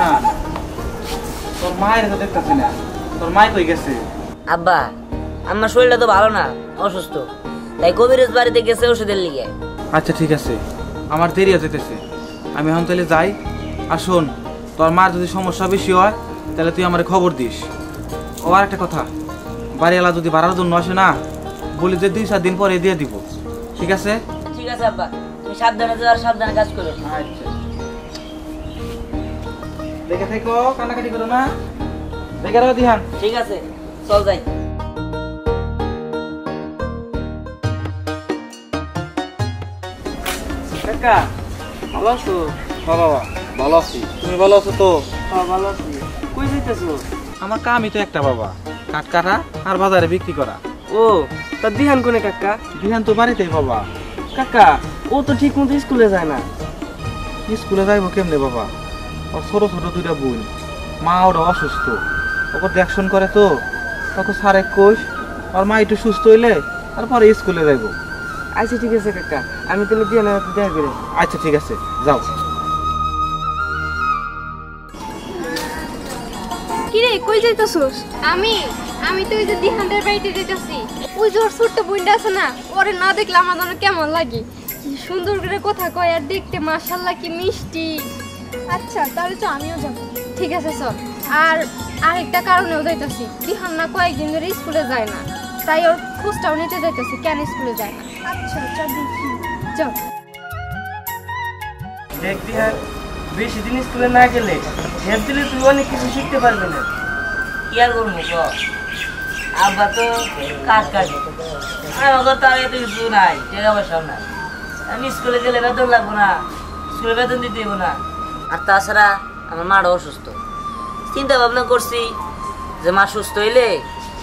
দিহান তোর মায়ের তো দেখতেছি না, তোর মাই কই গেছে? আব্বা আমার শরীরটা তো ভালো না, অসুস্থ, তাই কবিরাজ বাড়িতে গেছে ওষুধের লিগে। আচ্ছা ঠিক আছে, আমার দেরি হয়ে যেতেছে, আমি এখন তাহলে যাই। আর শোন, তোর মার যদি সমস্যা বেশি হয় তাহলে তুই আমার খবর দিস। ও আর একটা কথা, বাড়িওয়ালা যদি ভাড়ার জন্য আসে না, বলি যে 2-4 দিন পরে দিয়ে দিব, ঠিক আছে? ঠিক আছে আব্বা, তুমি সাবধানে যাও আর সাবধানে কাজ করো। আচ্ছা দেখে থেকো, কান্নাকাটি করো না, দেখে রাখো দিহান। ঠিক আছে, চল যাই। কাকা ভালো আছো? হ্যাঁ বাবা ভালো আছি, তুমি ভালো আছো তো? হ্যাঁ ভালো আছি। কই যাইতেছো? আমার কামই তো একটা বাবা, কাঠ কাটা আর বাজারে বিক্রি করা। ও তা দিহান কোনে কাকা? দিহান তো বাড়িতেই বাবা। কাকা ও তো ঠিক মতো স্কুলে যায় না। স্কুলে যাইবো কেমনে বাবা? ওর ছোট ছোট 2টা বোন, মা ওরা অসুস্থ, ওকে দেখশন করে তো, তখন স্যারে কইস ওর মা একটু সুস্থ হইলে তারপরে স্কুলে যাইবো। আচ্ছা ঠিক আছে কাকা, আমি তাহলে দিহানের হাতে দেখা করে। আচ্ছা ঠিক আছে, যাও। কিরে কই যাইতাছস? আমি আমি তো ওই যে দিহানদের বাড়িতে যাইতাছি। ওই যে ওর ছোট্ট বোনটা আছে না, ওরে না দেখলে আমার যেন কেমন লাগে। কি সুন্দর করে কথা কয় আর দেখতে মাশাআল্লাহ কি মিষ্টি। আচ্ছা তাহলে তো আমিও যাব। ঠিক আছে চল। আর আরেকটা কারণেও যাইতাছি, দিহান না কয়েকদিন ধরে স্কুলে যায় না, তাই ওর খোঁজটাও নিতে যাইতাছি কেন স্কুলে যায় না। আচ্ছা চল দেখি, চল। দেখ দিহান, বেশি দিন স্কুলে না গেলে হেল্প দিলে তুই অনেক কিছু শিখতে পারবি না। কি আর করবো আব্বা তো কাজ কাজে, আমার তো আগে তো কিছু নাই, টাকা পয়সাও নাই। আমি স্কুলে গেলে বেতন লাগবো না, স্কুলে বেতন দিতে হইব না। আর তাছাড়া আমার মাটা অসুস্থ, চিন্তা ভাবনা করছি যে মা সুস্থ হইলে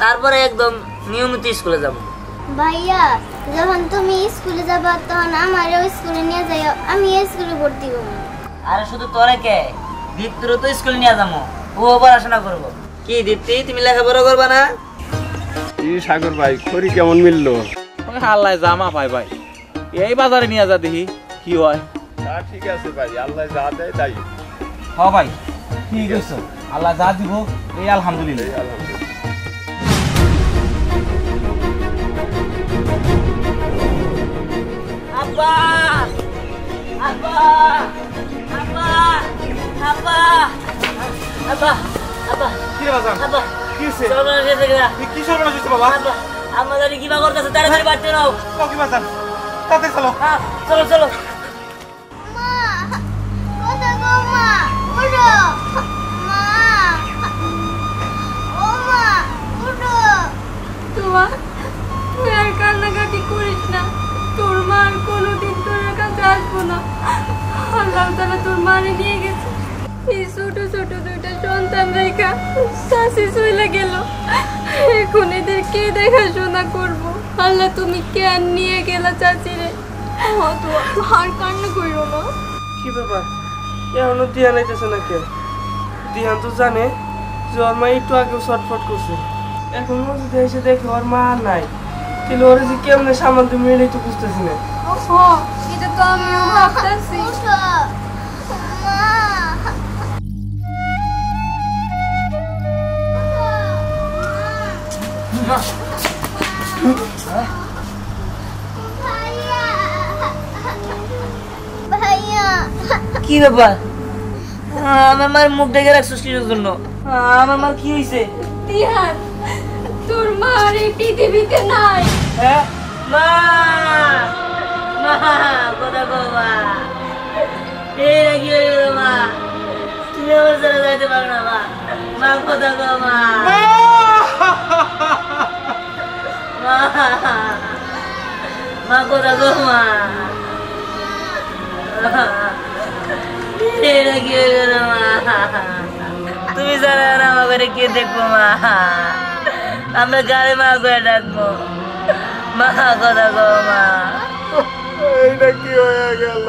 তারপরে একদম নিয়মিত স্কুলে যাব। ভাইয়া যখন তুমি স্কুলে যাবা তখন আমারও স্কুলে নিয়ে যাইও, আমি স্কুলে ভর্তি করবো। আরে শুধু তোরে কে, দীপ্তিরও তো স্কুলে নিয়ে যাবো, ও পড়াশোনা করবো। কি দীপ্তি, তুমি লেখাপড়া করবা না? কি সাগর ভাই, খড়ি কেমন মিললো? আল্লাহ জামা পাই ভাই, এই বাজারে নিয়ে যা দেখি কি হয়। ঠিক আছে ভাই, আল্লাহ যা দেয় তাই। হ্যাঁ ভাই ঠিক আছে, আল্লাহ যা দিব এই আলহামদুলিল্লাহ। আব্বা আব্বা আব্বা আব্বা আব্বা আব্বা কি রে বাজান? আব্বা কি হইছে? সর্বনাশ হয়েছে গা। কি সর্বনাশ হইছে বাবা? আব্বা আমাদের কি বা করতেছে, তাড়াতাড়ি বাড়তে নাও। কি বাজান? তাতে চলো। হ্যাঁ চলো চলো। মা কোথা গো মা, উঠো মা, ও মা উঠো। তোয়া তুই আর কান্নাকাটি করিস না, তোর মা আর কোনোদিন তোর কাছে আসবো না। আল্লাহ তাআলা তোর মারে নিয়ে গেছে। এই ছোট ছোট 2টা সন্তান রেখা শাশি চলে গেল, এখন এদের কে দেখাশোনা করবো? আল্লাহ তুমি কেন নিয়ে গেলা চাচিরে? তোয়া আর কান্না করিও না। কি ব্যাপার, এখনো দিহান আইতেছে না কে? দিহান তো জানে যে ওর মা একটু আগেও ছটফট করছে, এখন যদি এসে দেখে ওর মা আর নাই, তাহলে ওরা যে কেমনে সামাল দিয়ে মেলেই তো বুঝতেছি না। ওহো এটা তো আমিও ভাবতেছি। উঠো মা। ভাইয়া ভাইয়া কি ব্যাপার, আমার মায়ের মুখ ডেকে রাখছিস কিসের জন্য? আমার মার কি হয়েছে? দিহান তোর মা আর এই পৃথিবীতে নাই। হ্যাঁ মা, মা কথা কও মা, এই নাকি হয়ে গেল মা, তুমি আমার ছেড়ে যাইতে পারো না মা, মা কথা কও মা, মা মা কথা কও মা, এই নাকি হয়ে গেল মা, তুমি জানো না আমাকে কে দেখবো মা, আমরা গাড়ি মা করে ডাকবো, মা কথা কও মা। এইটা কি হয়ে গেল?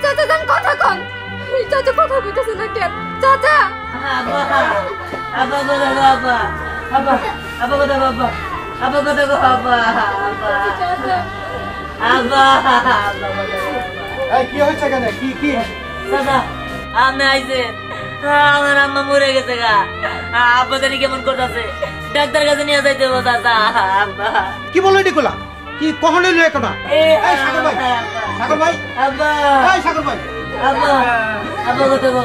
চাচা যান কথা কন। এই চাচা কথা কইতেছে না কেন? চাচা আব্বা আব্বা কথা গো আব্বা আব্বা আব্বা কথা গো আব্বা আব্বা কথা গো আব্বা আব্বা আব্বা এই কি হয়েছে কেন? কি কি দাদা আপনি আইছেন? আমার আম্মা মরে গেছে গা। আব্বা জানি কেমন করতেছে, ডাক্তার কাছে নিয়ে যাইতে হবে দাদা। আব্বা কি বলো এটি কোলা? কি কখন এলো এখন? এই সাগর ভাই, সাগর ভাই, আব্বা এই সাগর ভাই, আব্বা আব্বা কথা গো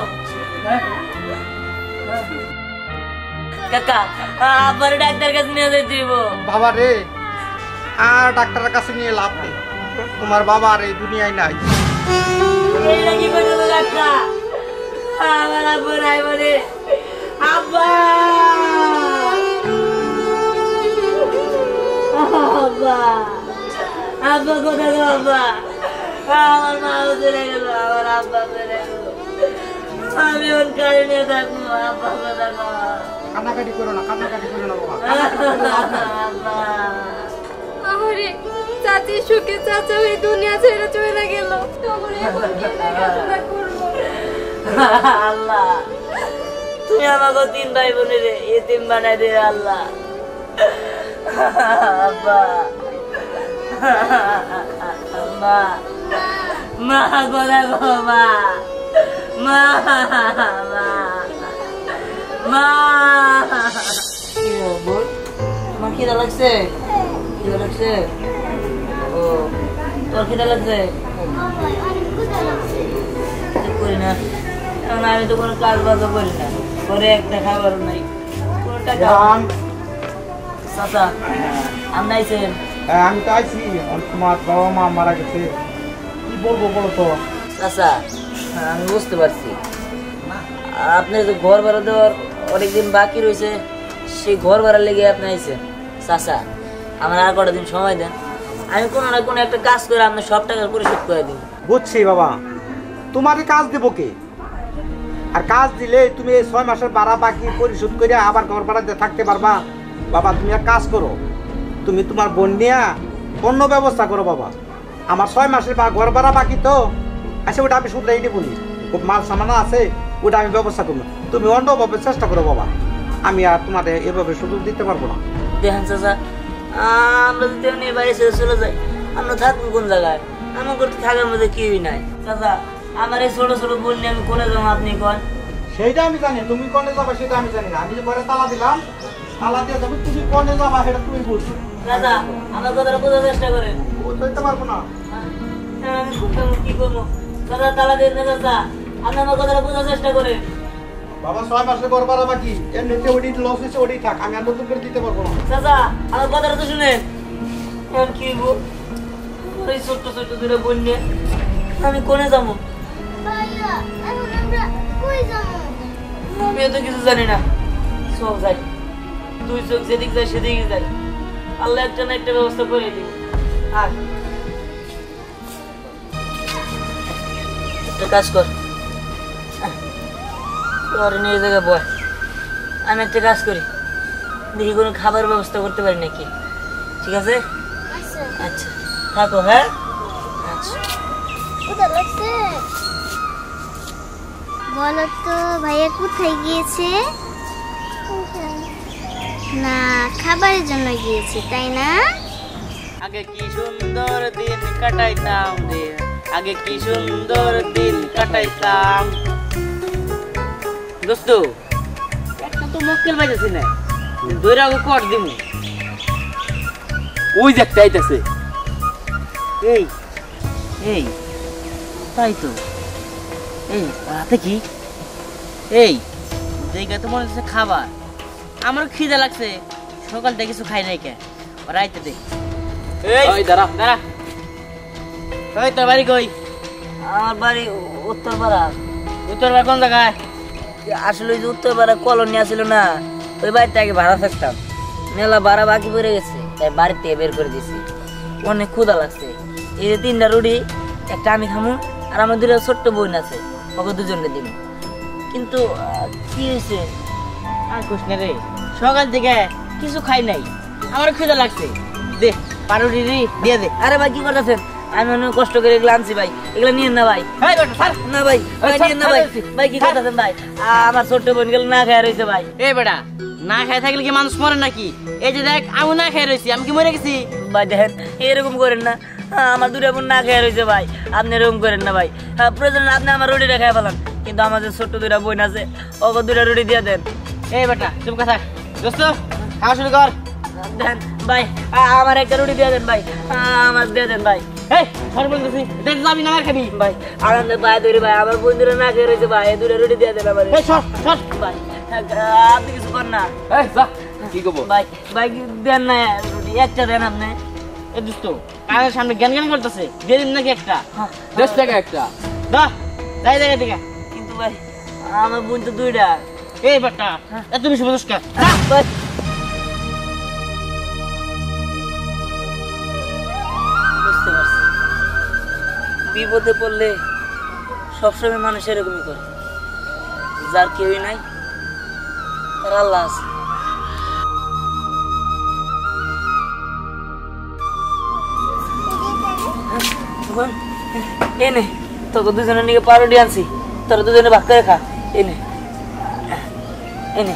কাকা, আব্বার ডাক্তার কাছে নিয়ে যাইতে হইব। বাবা রে, আর ডাক্তারের কাছে নিয়ে লাভ নেই, তোমার বাবা আর এই দুনিয়ায় নাই। এইটা কি করে হলো ডাক্তার? আমার আব্বা নাই বলে। আব্বা আব্বা আব্বা কোথায় গেল? আব্বা আমার মা চলে গেল, আমার আব্বা চলে গেল, আমি ওর কাছে নিয়ে থাকবো। আব্বা কোথায় গেল? কান্নাকাটি করো না, কান্নাকাটি করো না বাবা। আব্বা আরে চাচি সুখে চাচা ওই দুনিয়া ছেড়ে চলে গেল। তখন এখন কি দেখাশোনা করবো? আল্লাহ তুমি আমাকে 3 ভাই বোনের এতিম বানাই দে আল্লাহ। আব্বা মা মা কোথায় গো? মা মা মা কি বল? তোমার খিদা লাগছে? খিদা লাগছে? ও তোর খিদা লাগছে? করি না এখন, আমি তো কোনো কাজ বাজও করি না, করে একটা খাবার নাই, কোনো টাকা। চাচা আপনি আইছেন? আমি তো আইছি, তোমার বাবা মা মারা গেছে, কি বলবো বলো তো? চাচা আমি বুঝতে পারছি, আপনার যে ঘর ভাড়া দেওয়ার অনেকদিন বাকি রয়েছে, সেই ঘর ভাড়া লেগে আপনি আইছেন। চাচা আমার আর কটা দিন সময় দেন, আমি কোনো না কোনো একটা কাজ করে আপনার সব টাকা পরিশোধ করে দিন। বুঝছি বাবা, তোমারই কাজ দেবো কে? আর কাজ দিলে তুমি এই 6 মাসের ভাড়া বাকি পরিশোধ করে আবার ঘর ভাড়াতে থাকতে পারবা? বাবা তুমি এক কাজ করো, তুমি তোমার বোন নিয়ে অন্য ব্যবস্থা করো বাবা। আমার 6 মাসের ঘর ভাড়া বাকি তো, আচ্ছা ওটা আমি শুধরাই দেবো নি, খুব মাল সামানা আছে, ওটা আমি ব্যবস্থা করবো। তুমি অন্যভাবে চেষ্টা করো বাবা, আমি আর তোমাদের এভাবে সুযোগ দিতে পারবো না। দেখেন চাচা, আমরা যদি এমনি বাড়ি ছেড়ে চলে যাই, আমরা থাকবো কোন জায়গায়? আমার করতে থাকার মধ্যে কেউই নাই। চাচা আমার এই ছোট ছোট বোন নিয়ে আমি কোনে যাবো আপনি কোন? সেইটা আমি জানি, তুমি কোনে যাবা সেটা আমি জানি না। আমি যে ঘরে তালা দিলাম, তালা দিয়ে যাবো, তুমি কোনে যাবা সেটা তুমি বুঝছো। চাচা আমার কথাটা বোঝার চেষ্টা করেন। বুঝতে পারবো না। আমি কি করবো? চাচা তালা দিয়ে দেন চাচা, আপনি আমার কথাটা বোঝার চেষ্টা করেন। বাবা 6 মাসের ঘর ভাড়া বাকি, এমনিতে ওটি লস হয়েছে, ওটি থাক, আমি আর নতুন করে দিতে পারবো না। চাচা আমার কথাটা তো শুনেন। এখন কি হইব? এই ছোট্ট ছোট্ট দুটো বোন নিয়ে আমি কোনে যাবো? ভাইয়া এখন আমরা কই যাবো? আমি তো কিছু জানি না। সব যাই, 2 চোখ যেদিক যায় সেদিকে যাই, আল্লাহ একটা না একটা ব্যবস্থা করে দিব। আর একটা কাজ কর, তোর নিয়ে জায়গায় বয়, আমি একটা কাজ করি, দেখি কোনো খাবার ব্যবস্থা করতে পারি নাকি। ঠিক আছে? আচ্ছা আচ্ছা থাকো। হ্যাঁ আচ্ছা। কোথা লাগছে? বলো তো ভাইয়া কোথায় গিয়েছে? না খাবারের জন্য গিয়েছে তাই না? আগে কি সুন্দর দিন কাটাইতাম রে, আগে কি সুন্দর দিন কাটাইতাম। দোস্ত একটা তো মক্কেল বাজাছি না, দইরা আগে কর দিমু। ওই যে একটা আইতাছে। এই এই তাই তো, এই হাতে কি? এই জায়গা তো মনে হচ্ছে খাবার, আমার খিদে লাগছে, সকাল থেকে কিছু খাই নাই কে, রাইতে দে। এই দাঁড়া দাঁড়া, ওই তোর বাড়ি কই? আমার বাড়ি উত্তরপাড়া। উত্তরপাড়া কোন জায়গায়? আসলে ওই যে উত্তরপাড়া কলোনি আছিল না, ওই বাড়িতে আগে ভাড়া থাকতাম, মেলা ভাড়া বাকি পড়ে গেছে, তাই বাড়ি থেকে বের করে দিছি। অনেক ক্ষুধা লাগছে, এই যে 3টা রুটি, একটা আমি খামু, আর আমার 2টা ছোট্ট বোন আছে, ওকে 2জনকে দিব। কিন্তু কি হয়েছে আর কোশ না রে, সকাল থেকে কিছু খাই নাই, আমার খিদে লাগছে, দে পারুটি দিয়ে দে। আরে ভাই কি করতেছেন? আমি অনেক কষ্ট করে এগুলো আনছি ভাই, এগুলো নিয়েন না ভাই। এই বেটা স্যার, না ভাই, ভাই নিয়েন না ভাই। ভাই কি করতেছেন ভাই? আমার ছোট্ট বোন গেল না খায় রয়েছে ভাই। এ বেটা, না খায় থাকলে কি মানুষ মরে নাকি? এই যে দেখ, আমি না খেয়ে রয়েছি, আমি কি মরে গেছি? ভাই দেখেন, এরকম করেন না। আমার দুটা বোন না খেয়ে রয়েছে ভাই, আপনি এরকম করেন না ভাই। প্রয়োজন আপনি আমার রুটিটা খেয়ে ফেলান, কিন্তু আমাদের ছোট্ট দুটা বোন আছে, ওকে দুটা রুটি দিয়ে দেন। এই বেটা চুপ কথা, দোস্ত খাওয়া শুরু কর। দেন ভাই, আমার একটা রুটি দিয়ে দেন ভাই, আমার দিয়ে দেন ভাই। এই সর বলতেছি, দেখ যাবি না আর খাবি। ভাই আনন্দ পায়ে ধরে ভাই, আমার বন্ধুরা না খেয়ে রয়েছে ভাই, দুটা রুটি দিয়ে দেন আমার। এই সর সর ভাই আপনি কিছু করেন না এই যা, কি করবো? ভাই, ভাই দেন না রুটি, একটা দেন আপনি। এই দোস্ত কানের সামনে জ্ঞান জ্ঞান করতেছে, দিয়ে দিন নাকি একটা? 10 টাকা একটা। দা যাই দেখা দিকে। কিন্তু ভাই আমার বোন তো দুইটা। এই বেটা এত বেশি বুঝছ কে? ভাই বুঝতে পারছি, বিপদে পড়লে সবসময় মানুষ এরকমই করে, যার কেউই নাই তার আল্লাহ আছে। এনে তোকে দুজনের নিয়ে পাউরুটি আনছি, তোরা দুজনে ভাগ করে খা। এনে এনে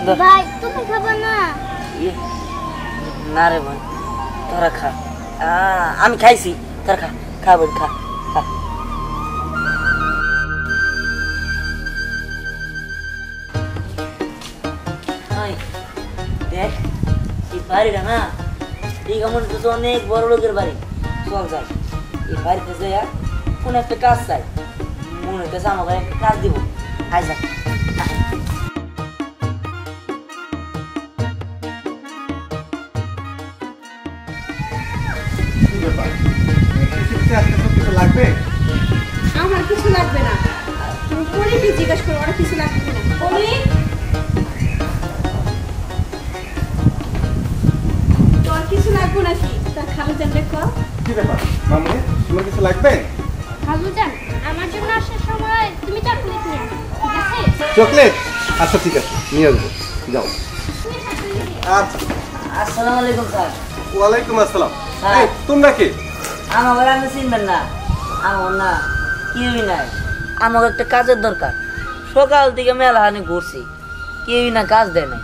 ধর। ভাই তুমি খাবে না? ইয়ে, না রে বোন, তোরা খা। আমি খাইছি, তোরা খা, খা বোন খা খা। ওই, দেখ এই বাড়িটা না, এই কেমন তো অনেক বড় লোকের বাড়ি। চল যাই, এই বাড়িতে যাই কোন একটা কাজ চাই, মনে হইতেছে আমাকে একটা কাজ দিব। আয় যা। লাগবে? আমার কিছু লাগবে না, তুমি পরিকে জিজ্ঞাসা করো ওরা কিছু লাগবে না। পরি, তোর কিছু লাগবে নাকি? তা খালু জান দেখো। কি ব্যাপার মামনি, তোমার কিছু লাগবে? খালু জান, আমার জন্য আসার সময় তুমি চকলেট নিয়ে আসো, ঠিক আছে? চকলেট? আচ্ছা ঠিক আছে, নিয়ে আসবো, যাও। আচ্ছা। আসসালামু আলাইকুম স্যার। ওয়ালাইকুম আসসালাম। হ্যাঁ। এই তোমরা কি? আমার আপনি চিনবেন না, আমার না কেউই নাই, আমাকে একটা কাজের দরকার। সকাল থেকে মেলা হানি ঘুরছি, কেউই না কাজ দেয় নাই,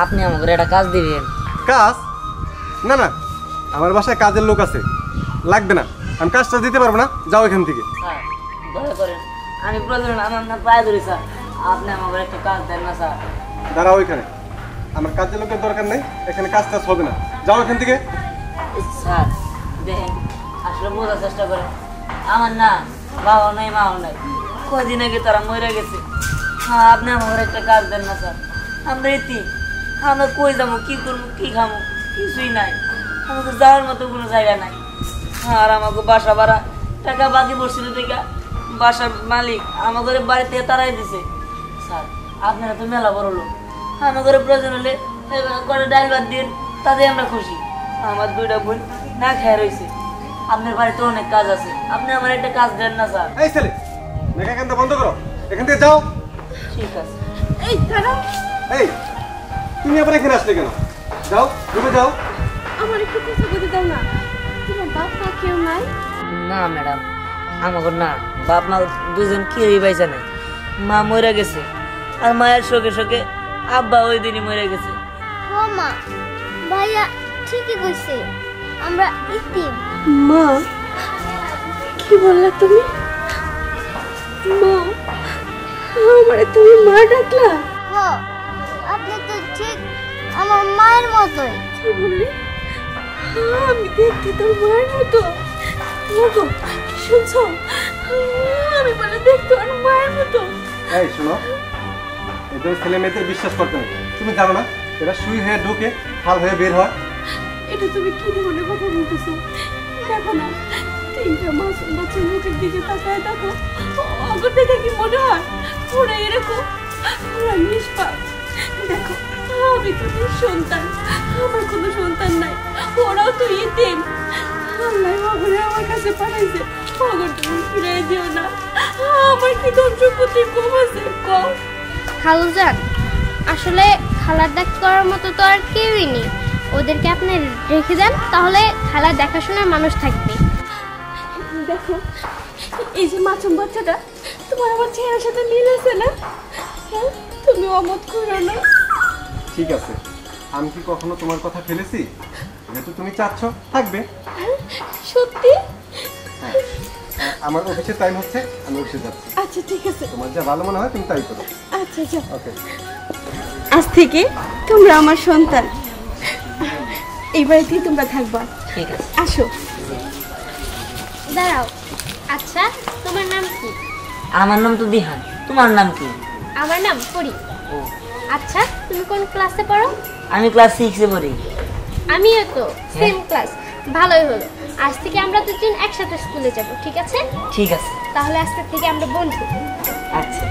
আপনি আমাকে একটা কাজ দিবেন। কাজ? না না, আমার বাসায় কাজের লোক আছে, লাগবে না, আমি কাজটা দিতে পারবো না, যাও এখান থেকে। স্যার দয়া করেন, আমি প্রয়োজন আমার না পায়ে ধরি স্যার, আপনি আমাকে একটা কাজ দেন না স্যার। দাঁড়াও এখানে, আমার কাজের লোকের দরকার নেই, এখানে কাজ টাজ হবে না, যাও এখান থেকে। স্যার দেখেন, আসলে বোঝার চেষ্টা করেন, আমার না বাবা নাই মাও নাই, কদিন আগে তারা মরে গেছে। হ্যাঁ আপনি আমাকে একটা কাজ দেন না স্যার, আমরা এটি আমরা কই যাবো, কি করবো, কি খাবো, কিছুই নাই, আমাকে যাওয়ার মতো কোনো জায়গা নাই। আর আমাকে বাসা ভাড়া টাকা বাকি পড়ছিল দেখা বাসার মালিক আমাদের বাড়ি থেকে তারাই দিছে। স্যার আপনারা তো মেলা বড় লোক, আমাদের প্রয়োজন হলে করে ডাল ভাত দিন, তাতে আমরা খুশি। আমার দুইটা বোন না খেয়ে রয়েছে, আপনার বাড়িতে অনেক কাজ আছে, আপনি আমার একটা কাজ দেন না স্যার। এই ছেলে, মেঘা কান্দা বন্ধ করো, এখান থেকে যাও। ঠিক আছে। এই দাঁড়াও, এই তুমি আবার এখানে আসলে কেন? যাও, রুমে যাও। আমার একটু কথা বলতে দাও না, তোমার বাপ মা কেউ নাই? না ম্যাডাম, আমাকে না বাপ মা দুজন কেউই বাইসা নাই, মা মরে গেছে, আর মায়ের শোকে শোকে আব্বা ওই দিনই মরে গেছে। ও মা, ভাইয়া ঠিকই কইছে, আমরা ইতিম। মা, কি বললা তুমি? মা, আমারে তুমি মা ডাকলা? হ, আপনি তো ঠিক আমার মায়ের মতোই। কি বললি? আমি দেখতে তোর মায়ের মতো। ওগো, শুনছো? আমি বলে দেখতে ওর মায়ের মতো। এই শোনো, এদের ছেলে মেয়েদের বিশ্বাস করতে নেই, তুমি জানো না এরা সুই হয়ে ঢুকে ফাল হয়ে বের হয়। এটা তুমি কি ধরনের কথা বলতেছো? দেখো না, তিনটা মাসুম বাচ্চার মুখের দিকে তাকায় দেখো, ওগো দেখে কি মনে হয় ওরা এরকম? ওরা নিষ্পাপ। দেখো, আমি তো সন্তান, আমার কোনো সন্তান নাই, ওরাও তো ইতিম। আল্লাহ ওগরে আমার কাছে পাঠাইছে, ওগর তুমি ফিরে দিও না, আমার কি ধন সম্পত্তি কম আছে কম? খালু যান, আসলে খালার দেখ করার মতো তো আর কেউই নেই, ওদেরকে আপনি রেখে দেন, তাহলে খালার দেখাশোনার মানুষ থাকবে। দেখো এই যে মাছুম বাচ্চাটা তোমার আমার চেহারার সাথে মিল আছে না? হ্যাঁ, তুমি অমত করো না। ঠিক আছে, আমি কি কখনো তোমার কথা ফেলেছি? যেহেতু তুমি চাচ্ছ থাকবে। সত্যি? হ্যাঁ, আমার অফিসের টাইম হচ্ছে, আমি অফিসে যাচ্ছি। আচ্ছা ঠিক আছে, তোমার যা ভালো মনে হয় তুমি তাই করো। আচ্ছা আচ্ছা। ওকে, আজ থেকে তোমরা আমার সন্তান, এই বাড়িতেই তোমরা থাকবা। ঠিক আছে, আসো। দাঁড়াও, আচ্ছা তোমার নাম কি? আমার নাম তো দিহান, তোমার নাম কি? আমার নাম পরি। ও, আচ্ছা তুমি কোন ক্লাসে পড়ো? আমি ক্লাস 6-এ পড়ি। আমিও তো সেম ক্লাস। ভালোই হলো, আজ থেকে আমরা দুজন একসাথে স্কুলে যাব, ঠিক আছে? ঠিক আছে, তাহলে আজকে থেকে আমরা বন্ধু। আচ্ছা।